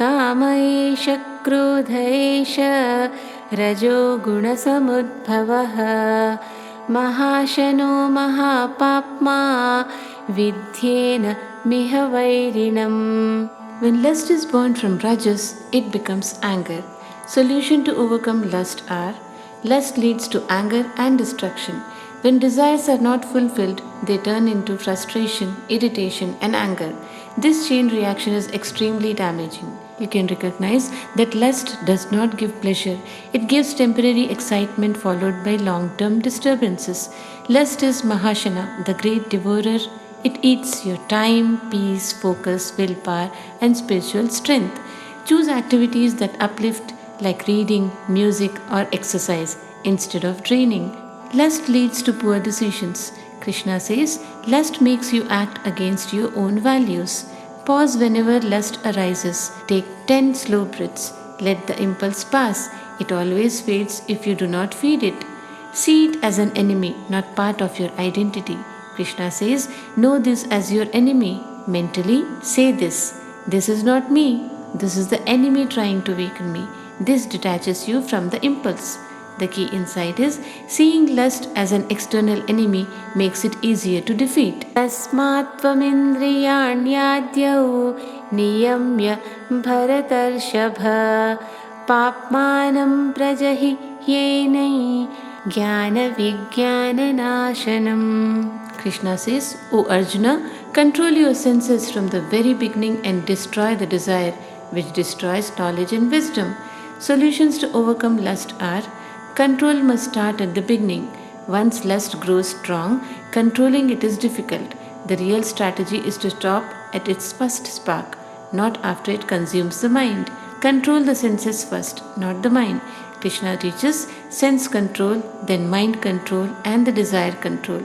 काम एष क्रोध एष रजो गुणसमुद्भवः महाशनो महापाप्मा विद्येन मिह वैरिणम्. When lust is born from rajas, it becomes anger. Solution to overcome lust are: lust leads to anger and destruction. When desires are not fulfilled, they turn into frustration, irritation, and anger. This chain reaction is extremely damaging. You can recognize that lust does not give pleasure. It gives temporary excitement followed by long-term disturbances. Lust is Mahashana, the great devourer. It eats your time, peace, focus, willpower, and spiritual strength. Choose activities that uplift, like reading, music, or exercise, instead of draining. Lust leads to poor decisions. Krishna says, lust makes you act against your own values. Pause whenever lust arises. Take 10 slow breaths. Let the impulse pass. It always fades if you do not feed it. See it as an enemy, not part of your identity. Krishna says, know this as your enemy. Mentally, say this. This is not me. This is the enemy trying to weaken me. This detaches you from the impulse. The key insight is, seeing lust as an external enemy makes it easier to defeat. Tasmat tvamindriyaanyadhyau niyamya bharatarshapha papmanam prajahi yenai jnana vijnana nashanam. Krishna says, O Arjuna, control your senses from the very beginning and destroy the desire, which destroys knowledge and wisdom. Solutions to overcome lust are: control must start at the beginning. Once lust grows strong, controlling it is difficult. The real strategy is to stop at its first spark, not after it consumes the mind. Control the senses first, not the mind. Krishna teaches sense control, then mind control, and the desire control.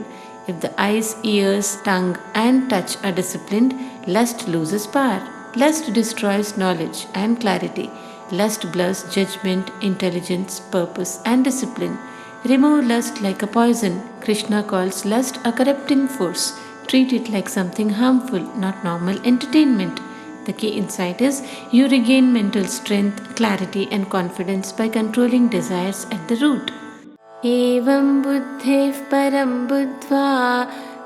If the eyes, ears, tongue, and touch are disciplined, lust loses power. Lust destroys knowledge and clarity. Lust blurs judgment, intelligence, purpose, and discipline. Remove lust like a poison. Krishna calls lust a corrupting force. Treat it like something harmful, not normal entertainment. The key insight is, you regain mental strength, clarity, and confidence by controlling desires at the root. एवं बुद्धेः परं बुद्ध्वा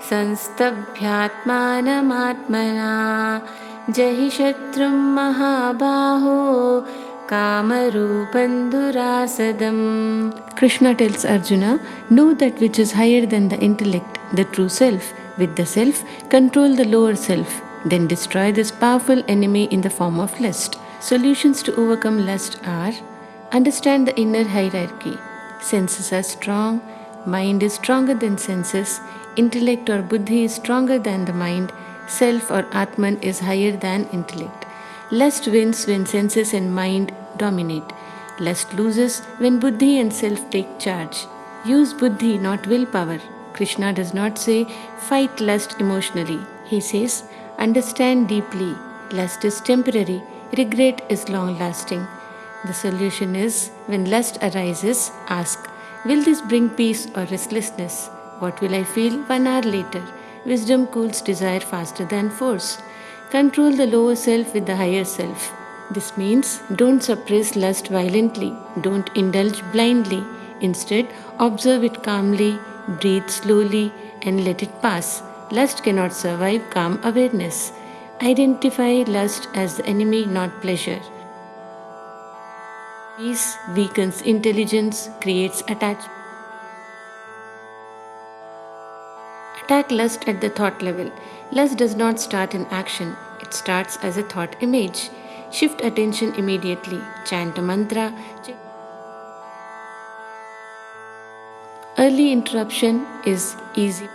संस्तभ्यात्मानमात्मना जहि शत्रुं महाबाहो कामरूपं दुरासदम्. Krishna tells Arjuna, know that which is higher than the intellect, the true self. With the self, control the lower self. Then destroy this powerful enemy in the form of lust. Solutions to overcome lust are: understand the inner hierarchy. Senses are strong, mind is stronger than senses, intellect or buddhi is stronger than the mind, self or Atman is higher than intellect. Lust wins when senses and mind dominate. Lust loses when buddhi and self take charge. Use buddhi, not willpower. Krishna does not say, fight lust emotionally. He says, understand deeply. Lust is temporary, regret is long-lasting. The solution is, when lust arises, ask, will this bring peace or restlessness? What will I feel 1 hour later? Wisdom cools desire faster than force. Control the lower self with the higher self. This means, don't suppress lust violently, don't indulge blindly. Instead, observe it calmly, breathe slowly, and let it pass. Lust cannot survive calm awareness. Identify lust as the enemy, not pleasure. Peace weakens intelligence, creates attachment. Attack lust at the thought level. Lust does not start in action, it starts as a thought image. Shift attention immediately. Chant a mantra. Early interruption is easy.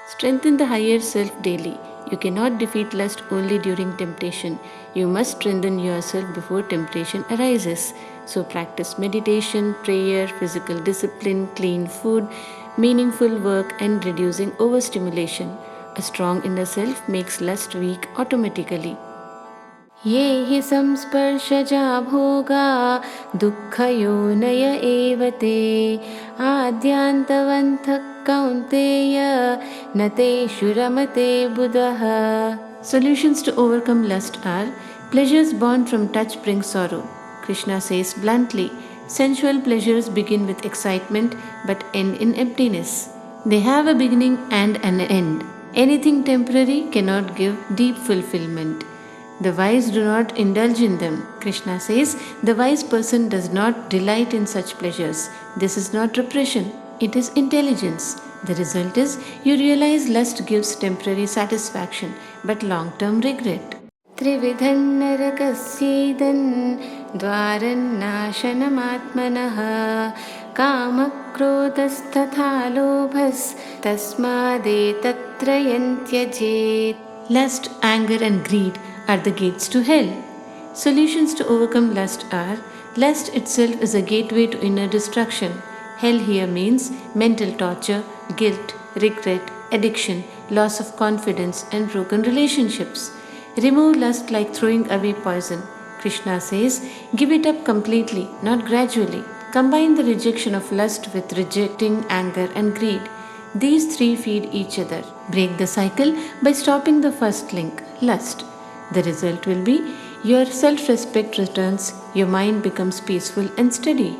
Strengthen the higher self daily. You cannot defeat lust only during temptation. You must strengthen yourself before temptation arises. So practice meditation, prayer, physical discipline, clean food, meaningful work, and reducing overstimulation. A strong inner self makes lust weak automatically. ये हि संस्पर्शजा भोगा दुःखयोनय एव ते आद्यान्तवन्तः कौन्तेय न तेषु रमते बुधः. Solutions to overcome lust are: pleasures born from touch bring sorrow. Krishna says bluntly, sensual pleasures begin with excitement but end in emptiness. They have a beginning and an end. Anything temporary cannot give deep fulfillment. The wise do not indulge in them. Krishna says, the wise person does not delight in such pleasures. This is not repression, it is intelligence. The result is you realize lust gives temporary satisfaction but long term regret. त्रिविधन्नरकस्येदन् द्वारन्नाशनमात्मनः कामक्रोधस्तथा लोभस्तस्मादेतत्त्रयं त्यजेत्. Lust, anger, and greed are the gates to hell. Solutions to overcome lust are: lust itself is a gateway to inner destruction. Hell here means mental torture, guilt, regret, addiction, loss of confidence, and broken relationships. Remove lust like throwing away poison. Krishna says, give it up completely, not gradually. Combine the rejection of lust with rejecting anger and greed. These three feed each other. Break the cycle by stopping the first link, lust. The result will be your self respect returns, your mind becomes peaceful and steady.